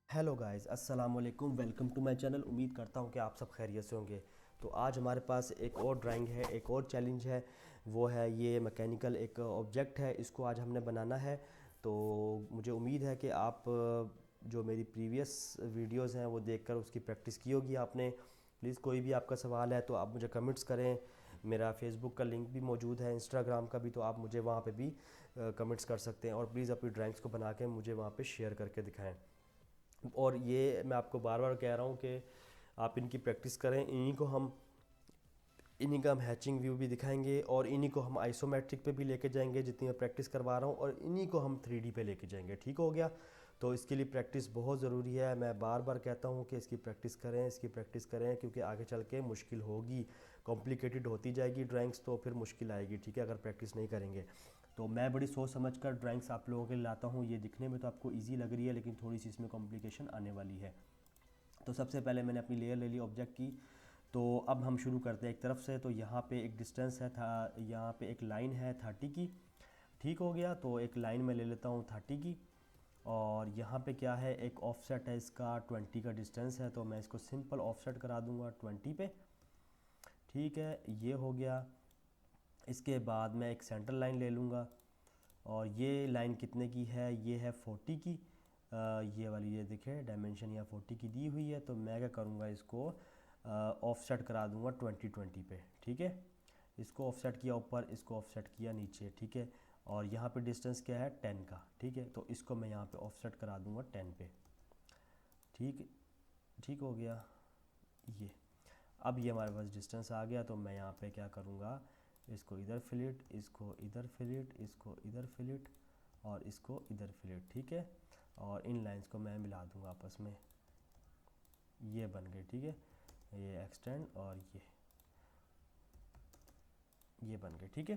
Hello guys, अस्सलाम वालेकुम। Welcome to my channel. उम्मीद करता हूँ कि आप सब खैरियत से होंगे। तो आज हमारे पास एक और ड्राइंग है, एक और चैलेंज है। वो है ये मैकेनिकल एक ऑब्जेक्ट है, इसको आज हमने बनाना है। तो मुझे उम्मीद है कि आप जो मेरी प्रीवियस वीडियोस हैं वो देखकर उसकी प्रैक्टिस की होगी आपने। प्लीज़ कोई भी आपका सवाल है तो आप मुझे कमेंट्स करें। मेरा फेसबुक का लिंक भी मौजूद है, इंस्टाग्राम का भी, तो आप मुझे वहाँ पे भी कमेंट्स कर सकते हैं। और प्लीज़ अपनी ड्राइंग्स को बना के मुझे वहाँ पे शेयर करके दिखाएं। और ये मैं आपको बार बार कह रहा हूँ कि आप इनकी प्रैक्टिस करें। इन्हीं का हम हैचिंग व्यू भी दिखाएंगे और इन्हीं को हम आइसोमेट्रिक पे भी लेके जाएंगे जितनी मैं प्रैक्टिस करवा रहा हूँ, और इन्हीं को हम 3D पे लेके जाएंगे। ठीक हो गया? तो इसके लिए प्रैक्टिस बहुत ज़रूरी है। मैं बार बार कहता हूँ कि इसकी प्रैक्टिस करें, इसकी प्रैक्टिस करें, क्योंकि आगे चल के मुश्किल होगी, कॉम्प्लिकेटेड होती जाएगी ड्राइंग्स, तो फिर मुश्किल आएगी। ठीक है, अगर प्रैक्टिस नहीं करेंगे तो। मैं बड़ी सोच समझ कर ड्राइंग्स आप लोगों के लिए लाता हूँ। ये दिखने में तो आपको ईजी लग रही है, लेकिन थोड़ी सी इसमें कॉम्प्लिकेशन आने वाली है। तो सबसे पहले मैंने अपनी लेयर ले ली ऑब्जेक्ट की। तो अब हम शुरू करते हैं एक तरफ से। तो यहाँ पे एक डिस्टेंस है था, यहाँ पे एक लाइन है 30 की। ठीक हो गया? तो एक लाइन में ले लेता हूँ 30 की। और यहाँ पे क्या है, एक ऑफसेट है इसका 20 का डिस्टेंस है, तो मैं इसको सिंपल ऑफसेट करा दूँगा 20 पे। ठीक है, ये हो गया। इसके बाद मैं एक सेंटर लाइन ले लूँगा, और ये लाइन कितने की है, ये है 40 की। ये वाली, ये देखिए डायमेंशन यहाँ 40 की दी हुई है। तो मैं क्या करूँगा, इसको ऑफसेट करा दूँगा 20 पे। ठीक है, इसको ऑफसेट किया ऊपर, इसको ऑफसेट किया नीचे। ठीक है, और यहाँ पे डिस्टेंस क्या है 10 का। ठीक है, तो इसको मैं यहाँ पे ऑफसेट करा दूँगा 10 पे। ठीक ठीक हो गया ये। अब ये हमारे पास डिस्टेंस आ गया। तो मैं यहाँ पे क्या करूँगा, इसको इधर फिलिट, इसको इधर फिलिट, इसको इधर फिलिट, और इसको इधर फिलिट। ठीक है, और इन लाइंस को मैं मिला दूँगा आपस में। ये बन गए। ठीक है, ये एक्सटेंड और ये बन गए। ठीक है,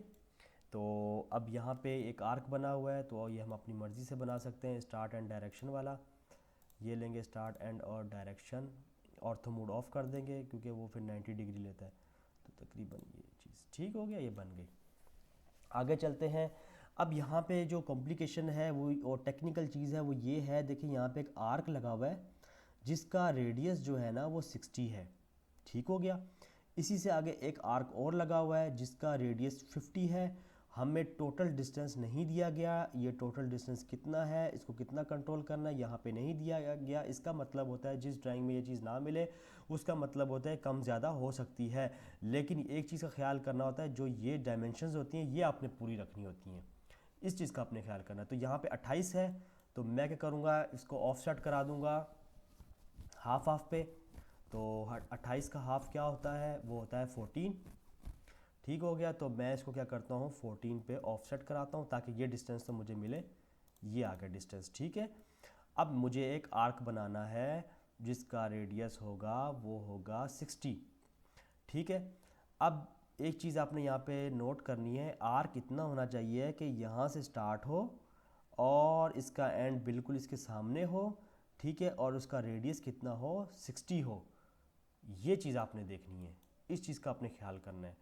तो अब यहाँ पे एक आर्क बना हुआ है, तो ये हम अपनी मर्ज़ी से बना सकते हैं, स्टार्ट एंड डायरेक्शन वाला। ये लेंगे स्टार्ट एंड और डायरेक्शन, ऑर्थो मोड ऑफ कर देंगे क्योंकि वो फिर 90 डिग्री लेता है। तो तकरीबन ये चीज़ ठीक हो गया, ये बन गई। आगे चलते हैं। अब यहाँ पे जो कॉम्प्लिकेशन है वो और टेक्निकल चीज़ है वो ये है, देखिए यहाँ पे एक आर्क लगा हुआ है जिसका रेडियस जो है ना वो 60 है। ठीक हो गया? इसी से आगे एक आर्क और लगा हुआ है जिसका रेडियस 50 है। हमें टोटल डिस्टेंस नहीं दिया गया, ये टोटल डिस्टेंस कितना है, इसको कितना कंट्रोल करना है, यहाँ पे नहीं दिया गया। इसका मतलब होता है जिस ड्राइंग में ये चीज़ ना मिले उसका मतलब होता है कम ज़्यादा हो सकती है। लेकिन एक चीज़ का ख्याल करना होता है, जो ये डायमेंशंस होती हैं ये आपने पूरी रखनी होती हैं। इस चीज़ का आपने ख्याल करना है। तो यहाँ पे 28 है, तो मैं क्या करूँगा, इसको ऑफसेट करा दूँगा हाफ हाफ पे। तो 28 का हाफ क्या होता है, वो होता है 14। ठीक हो गया? तो मैं इसको क्या करता हूँ, 14 पे ऑफसेट कराता हूँ ताकि ये डिस्टेंस तो मुझे मिले। ये आ गया डिस्टेंस। ठीक है, अब मुझे एक आर्क बनाना है जिसका रेडियस होगा, वो होगा 60। ठीक है, अब एक चीज़ आपने यहाँ पे नोट करनी है, आर्क इतना होना चाहिए कि यहाँ से स्टार्ट हो और इसका एंड बिल्कुल इसके सामने हो। ठीक है, और उसका रेडियस कितना हो, 60 हो। ये चीज़ आपने देखनी है, इस चीज़ का आपने ख्याल करना है।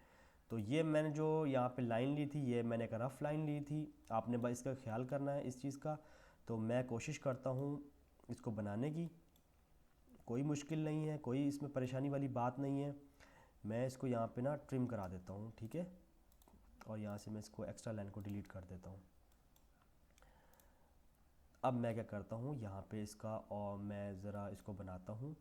तो ये मैंने जो यहाँ पे लाइन ली थी, ये मैंने एक रफ़ लाइन ली थी, आपने बस इसका ख्याल करना है इस चीज़ का। तो मैं कोशिश करता हूँ इसको बनाने की, कोई मुश्किल नहीं है, कोई इसमें परेशानी वाली बात नहीं है। मैं इसको यहाँ पे ना ट्रिम करा देता हूँ। ठीक है, और यहाँ से मैं इसको एक्स्ट्रा लाइन को डिलीट कर देता हूँ। अब मैं क्या करता हूँ यहाँ पे इसका, और मैं ज़रा इसको बनाता हूँ।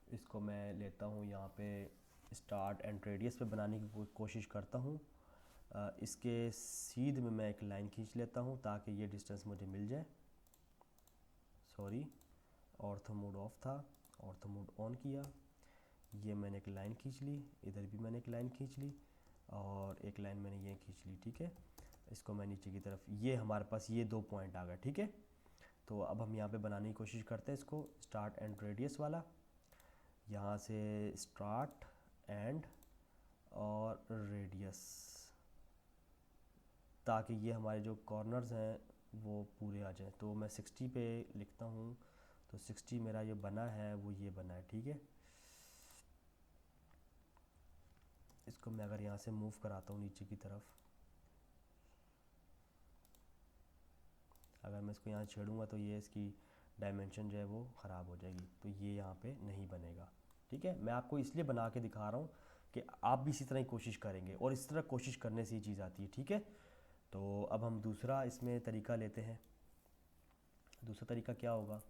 इसको मैं लेता हूँ यहाँ पे स्टार्ट एंड रेडियस पे बनाने की कोशिश करता हूँ। इसके सीध में मैं एक लाइन खींच लेता हूँ ताकि ये डिस्टेंस मुझे मिल जाए। सॉरी, ऑर्थो मोड ऑफ था, ऑर्थो मोड ऑन किया। ये मैंने एक लाइन खींच ली, इधर भी मैंने एक लाइन खींच ली, और एक लाइन मैंने ये खींच ली। ठीक है, इसको मैं नीचे की तरफ, ये हमारे पास ये 2 पॉइंट आ गए। ठीक है, तो अब हम यहाँ पे बनाने की कोशिश करते हैं इसको, स्टार्ट एंड रेडियस वाला। यहाँ से स्टार्ट एंड और रेडियस, ताकि ये हमारे जो कॉर्नर्स हैं वो पूरे आ जाएं। तो मैं 60 पे लिखता हूँ, तो 60 मेरा ये बना है, वो ये बना है। ठीक है, इसको मैं अगर यहाँ से मूव कराता हूँ नीचे की तरफ, अगर मैं इसको यहाँ छेड़ूंगा तो ये इसकी डायमेंशन जो है वो ख़राब हो जाएगी, तो ये यहाँ पे नहीं बनेगा। ठीक है, मैं आपको इसलिए बना के दिखा रहा हूँ कि आप भी इसी तरह ही कोशिश करेंगे, और इस तरह कोशिश करने से ही चीज़ आती है। ठीक है, तो अब हम दूसरा इसमें तरीका लेते हैं। दूसरा तरीका क्या होगा?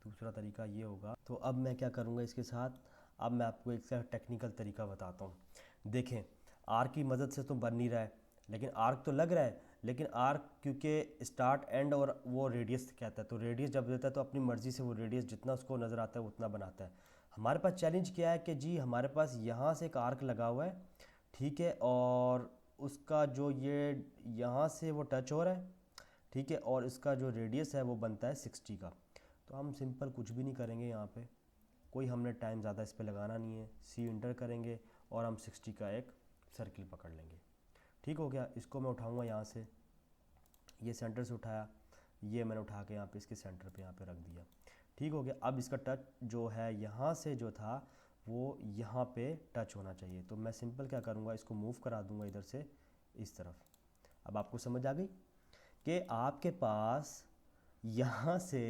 दूसरा तरीका ये होगा, तो अब मैं क्या करूँगा इसके साथ, अब मैं आपको एक टेक्निकल तरीका बताता हूँ। देखें, आर्क की मदद से तो बन नहीं रहा है, लेकिन आर्क तो लग रहा है, लेकिन आर्क क्योंकि स्टार्ट एंड और वो रेडियस कहता है, तो रेडियस जब देता है तो अपनी मर्ज़ी से वो रेडियस जितना उसको नज़र आता है उतना बनाता है। हमारे पास चैलेंज क्या है कि जी हमारे पास यहाँ से एक आर्क लगा हुआ है, ठीक है, और उसका जो ये यहाँ से वो टच हो रहा है, ठीक है, और इसका जो रेडियस है वो बनता है 60 का। तो हम सिंपल कुछ भी नहीं करेंगे, यहाँ पे कोई हमने टाइम ज़्यादा इस पे लगाना नहीं है, सी इंटर करेंगे और हम 60 का एक सर्किल पकड़ लेंगे। ठीक हो गया, इसको मैं उठाऊंगा यहाँ से, ये सेंटर से उठाया, ये मैंने उठा के यहाँ पे इसके सेंटर पे यहाँ पे रख दिया। ठीक हो गया, अब इसका टच जो है यहाँ से जो था वो यहाँ पे टच होना चाहिए, तो मैं सिंपल क्या करूँगा, इसको मूव करा दूँगा इधर से इस तरफ। अब आपको समझ आ गई कि आपके पास यहाँ से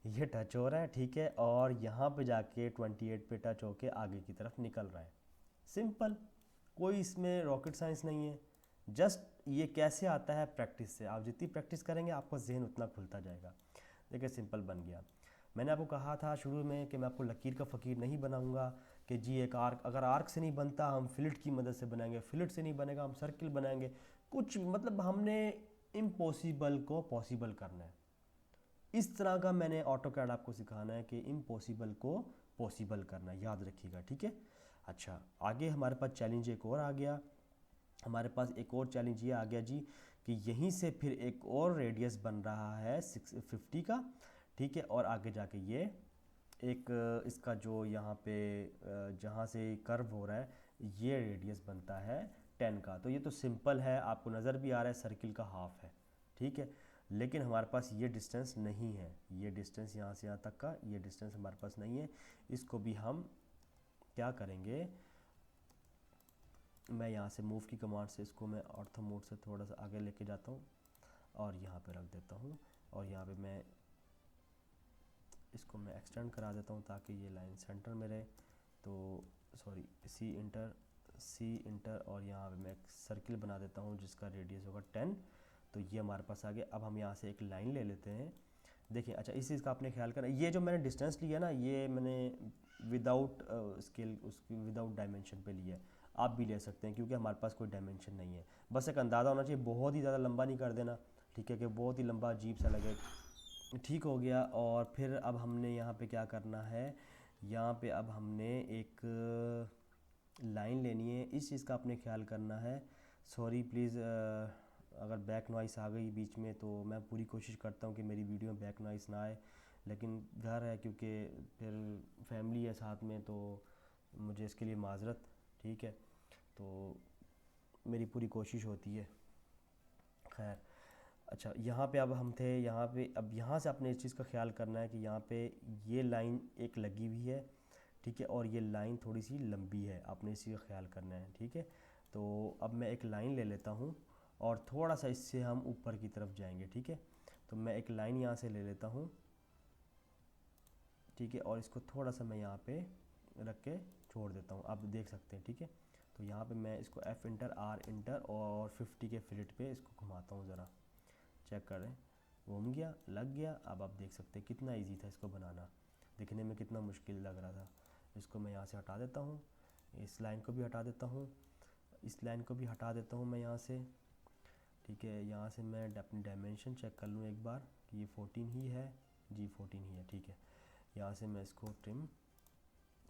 ये टच हो रहा है, ठीक है, और यहाँ पे जाके 28 पे टच होके आगे की तरफ निकल रहा है। सिंपल, कोई इसमें रॉकेट साइंस नहीं है, जस्ट ये कैसे आता है प्रैक्टिस से। आप जितनी प्रैक्टिस करेंगे आपका जहन उतना खुलता जाएगा। देखिए सिंपल बन गया। मैंने आपको कहा था शुरू में कि मैं आपको लकीर का फ़कीर नहीं बनाऊंगा कि जी एक आर्क, अगर आर्क से नहीं बनता हम फिलेट की मदद से बनाएंगे, फिलेट से नहीं बनेगा हम सर्किल बनाएंगे, कुछ मतलब हमने इम्पॉसिबल को पॉसिबल करना है। इस तरह का मैंने ऑटोकैड आपको सिखाना है कि इम्पॉसिबल को पॉसिबल करना, याद रखिएगा। ठीक है, अच्छा आगे हमारे पास चैलेंज एक और आ गया। हमारे पास एक और चैलेंज ये आ गया जी कि यहीं से फिर एक और रेडियस बन रहा है 650 का, ठीक है, और आगे जाके ये एक इसका जो यहाँ पे जहाँ से कर्व हो रहा है ये रेडियस बनता है 10 का। तो ये तो सिंपल है, आपको नज़र भी आ रहा है सर्किल का हाफ है, ठीक है, लेकिन हमारे पास ये डिस्टेंस नहीं है, ये डिस्टेंस यहाँ से यहाँ तक का ये डिस्टेंस हमारे पास नहीं है। इसको भी हम क्या करेंगे, मैं यहाँ से मूव की कमांड से इसको मैं ऑर्थो मोड से थोड़ा सा आगे लेके जाता हूँ और यहाँ पे रख देता हूँ, और यहाँ पे मैं इसको मैं एक्सटेंड करा देता हूँ ताकि ये लाइन सेंटर में रहे। तो सॉरी, सी इंटर और यहाँ पे मैं एक सर्किल बना देता हूँ जिसका रेडियस होगा 10। तो ये हमारे पास आ गया। अब हम यहाँ से एक लाइन ले लेते हैं। देखिए अच्छा, इस चीज़ का आपने ख्याल करना, ये जो मैंने डिस्टेंस लिया ना ये मैंने विदाउट स्केल उसकी विदाउट डायमेंशन पे लिया है। आप भी ले सकते हैं क्योंकि हमारे पास कोई डायमेंशन नहीं है, बस एक अंदाज़ा होना चाहिए, बहुत ही ज़्यादा लंबा नहीं कर देना, ठीक है, कि बहुत ही लंबा अजीब सा लगे। ठीक हो गया। और फिर अब हमने यहाँ पे क्या करना है, यहाँ पे अब हमने एक लाइन लेनी है, इस चीज़ का आपने ख्याल करना है। सॉरी प्लीज़, अगर बैक नॉइस आ गई बीच में तो मैं पूरी कोशिश करता हूँ कि मेरी वीडियो में बैक नॉइस ना आए, लेकिन घर है क्योंकि फिर फैमिली है साथ में, तो मुझे इसके लिए माज़रत, ठीक है, तो मेरी पूरी कोशिश होती है। खैर अच्छा, यहाँ पे अब हम थे, यहाँ पे अब यहाँ से आपने इस चीज़ का ख्याल करना है कि यहाँ पे ये लाइन एक लगी हुई है, ठीक है, और ये लाइन थोड़ी सी लंबी है, आपने इसी का ख्याल करना है, ठीक है। तो अब मैं एक लाइन ले लेता हूँ और थोड़ा सा इससे हम ऊपर की तरफ जाएंगे, ठीक है। तो मैं एक लाइन यहाँ से ले लेता हूँ, ठीक है, और इसको थोड़ा सा मैं यहाँ पे रख के छोड़ देता हूँ, आप देख सकते हैं, ठीक है। तो यहाँ पे मैं इसको F इंटर R इंटर और 50 के फिलेट पे इसको घुमाता हूँ, ज़रा चेक करें, घूम गया, लग गया। अब आप देख सकते हैं कितना इजी था इसको बनाना, दिखने में कितना मुश्किल लग रहा था। इसको मैं यहाँ से हटा देता हूँ, इस लाइन को भी हटा देता हूँ, इस लाइन को भी हटा देता हूँ मैं यहाँ से, ठीक है। यहाँ से मैं अपनी डायमेंशन चेक कर लूँ एक बार कि ये 14 ही है, जी 14 ही है, ठीक है। यहाँ से मैं इसको ट्रिम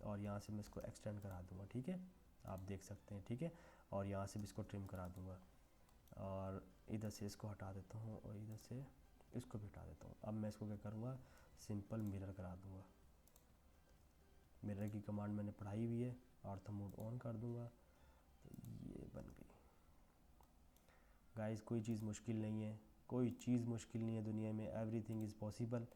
और यहाँ से मैं इसको एक्सटेंड करा दूँगा, ठीक है, आप देख सकते हैं, ठीक है। और यहाँ से भी इसको ट्रिम करा दूँगा और इधर से इसको हटा देता हूँ और इधर से इसको भी हटा देता हूँ। अब मैं इसको क्या करूँगा, सिंपल मिरर करा दूँगा। मिरर की कमांड मैंने पढ़ाई हुई है, ऑर्थो मोड ऑन कर दूँगा, तो ये बन गई। गाइस कोई चीज़ मुश्किल नहीं है, कोई चीज़ मुश्किल नहीं है दुनिया में, everything is possible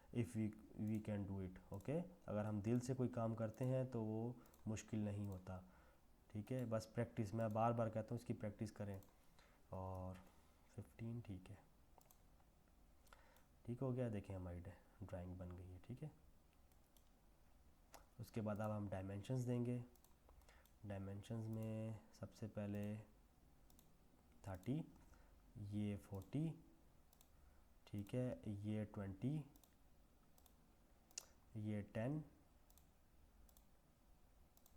if we can do it, okay. अगर हम दिल से कोई काम करते हैं तो वो मुश्किल नहीं होता। ठीक है, बस प्रैक्टिस, मैं बार बार कहता हूँ इसकी प्रैक्टिस करें। और 15 ठीक है, ठीक हो गया। देखें हमारी ड्राइंग बन गई है, ठीक है। उसके बाद अब हम डायमेंशंस देंगे। डायमेंशंस में सबसे पहले 30, ये 40, ठीक है, ये 20, ये 10।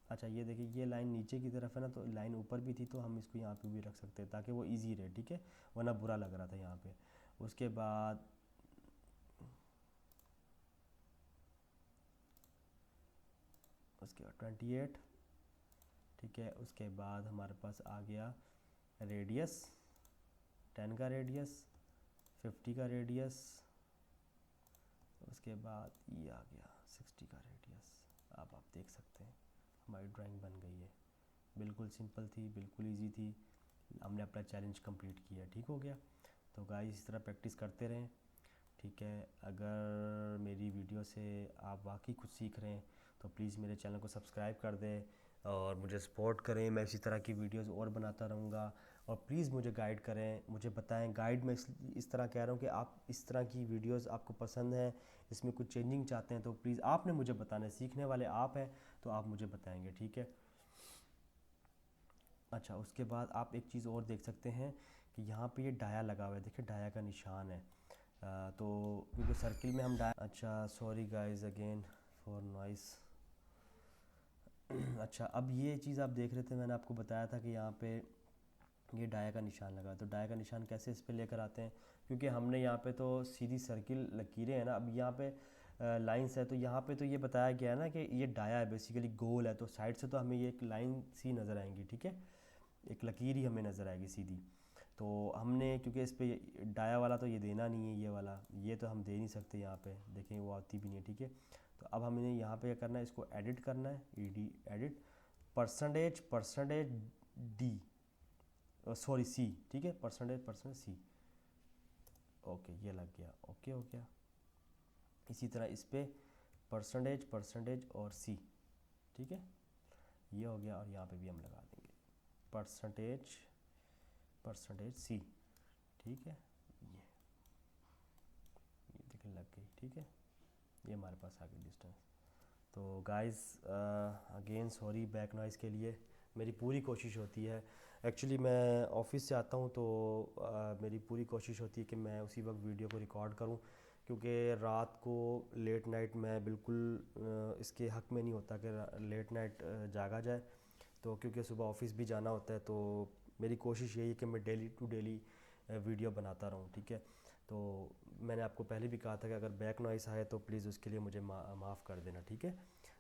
अच्छा ये देखिए, ये लाइन नीचे की तरफ है ना, तो लाइन ऊपर भी थी तो हम इसको यहाँ पे भी रख सकते हैं ताकि वो इजी रहे, ठीक है, वरना बुरा लग रहा था यहाँ पे। उसके बाद उसके बाद 28, ठीक है। उसके बाद हमारे पास आ गया रेडियस, 10 का रेडियस, 50 का रेडियस। उसके बाद ये आ गया 60 का रेडियस। अब आप देख सकते हैं हमारी ड्राइंग बन गई है। बिल्कुल सिंपल थी, बिल्कुल इजी थी, हमने अपना चैलेंज कंप्लीट किया, ठीक हो गया। तो गाइस इस तरह प्रैक्टिस करते रहें, ठीक है। अगर मेरी वीडियो से आप वाकई कुछ सीख रहे हैं तो प्लीज़ मेरे चैनल को सब्सक्राइब कर दें और मुझे सपोर्ट करें। मैं इसी तरह की वीडियोस और बनाता रहूँगा। और प्लीज़ मुझे गाइड करें, मुझे बताएं। गाइड मैं इस तरह कह रहा हूँ कि आप इस तरह की वीडियोस आपको पसंद है, इसमें कुछ चेंजिंग चाहते हैं तो प्लीज़ आपने मुझे बताना है। सीखने वाले आप हैं तो आप मुझे बताएंगे, ठीक है। अच्छा उसके बाद आप एक चीज़ और देख सकते हैं कि यहाँ पे ये डाया लगा हुआ है, देखिए डाया का निशान है। तो क्योंकि सर्किल में हम डाया, अच्छा sorry guys again for noise. अच्छा अब ये चीज़ आप देख रहे थे, मैंने आपको बताया था कि यहाँ पे ये डाया का निशान लगा। तो डाया का निशान कैसे इस पे लेकर आते हैं, क्योंकि हमने यहाँ पे तो सीधी सर्किल लकीरें हैं ना, अब यहाँ पे लाइंस है, तो यहाँ पे तो ये बताया गया है ना कि ये डाया है, बेसिकली गोल है, तो साइड से तो हमें ये एक लाइन सी नज़र आएंगी, ठीक है, एक लकीर ही हमें नज़र आएगी सीधी। तो हमने क्योंकि इस पे डाया वाला तो ये देना नहीं है, ये वाला ये तो हम दे नहीं सकते यहाँ पे, देखें वो आती भी नहीं है, ठीक है। तो अब हमें यहाँ पे क्या करना है, इसको एडिट करना है, ED edit, percentage D, sorry C, ठीक है, परसेंटेज सी। ओके ये लग गया, ओके हो गया। इसी तरह इस पे परसेंटेज और सी, ठीक है, ये हो गया। और यहाँ पे भी हम लगा देंगे परसेंटेज सी, ठीक है। ये देखिए लग गई, ठीक है, ये हमारे पास आ गई डिस्टेंस। तो guys again sorry back noise के लिए, मेरी पूरी कोशिश होती है, एक्चुअली मैं ऑफिस से आता हूँ तो मेरी पूरी कोशिश होती है कि मैं उसी वक्त वीडियो को रिकॉर्ड करूँ, क्योंकि रात को लेट नाइट मैं बिल्कुल इसके हक़ में नहीं होता कि लेट नाइट जागा जाए। तो क्योंकि सुबह ऑफिस भी जाना होता है, तो मेरी कोशिश यही है कि मैं डेली टू डेली वीडियो बनाता रहूँ, ठीक है। तो मैंने आपको पहले भी कहा था कि अगर बैक नॉइस आए तो प्लीज़ उसके लिए मुझे माफ़ कर देना, ठीक है।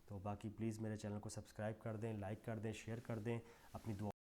तो बाकी प्लीज़ मेरे चैनल को सब्सक्राइब कर दें, लाइक कर दें, शेयर कर दें, अपनी दुआ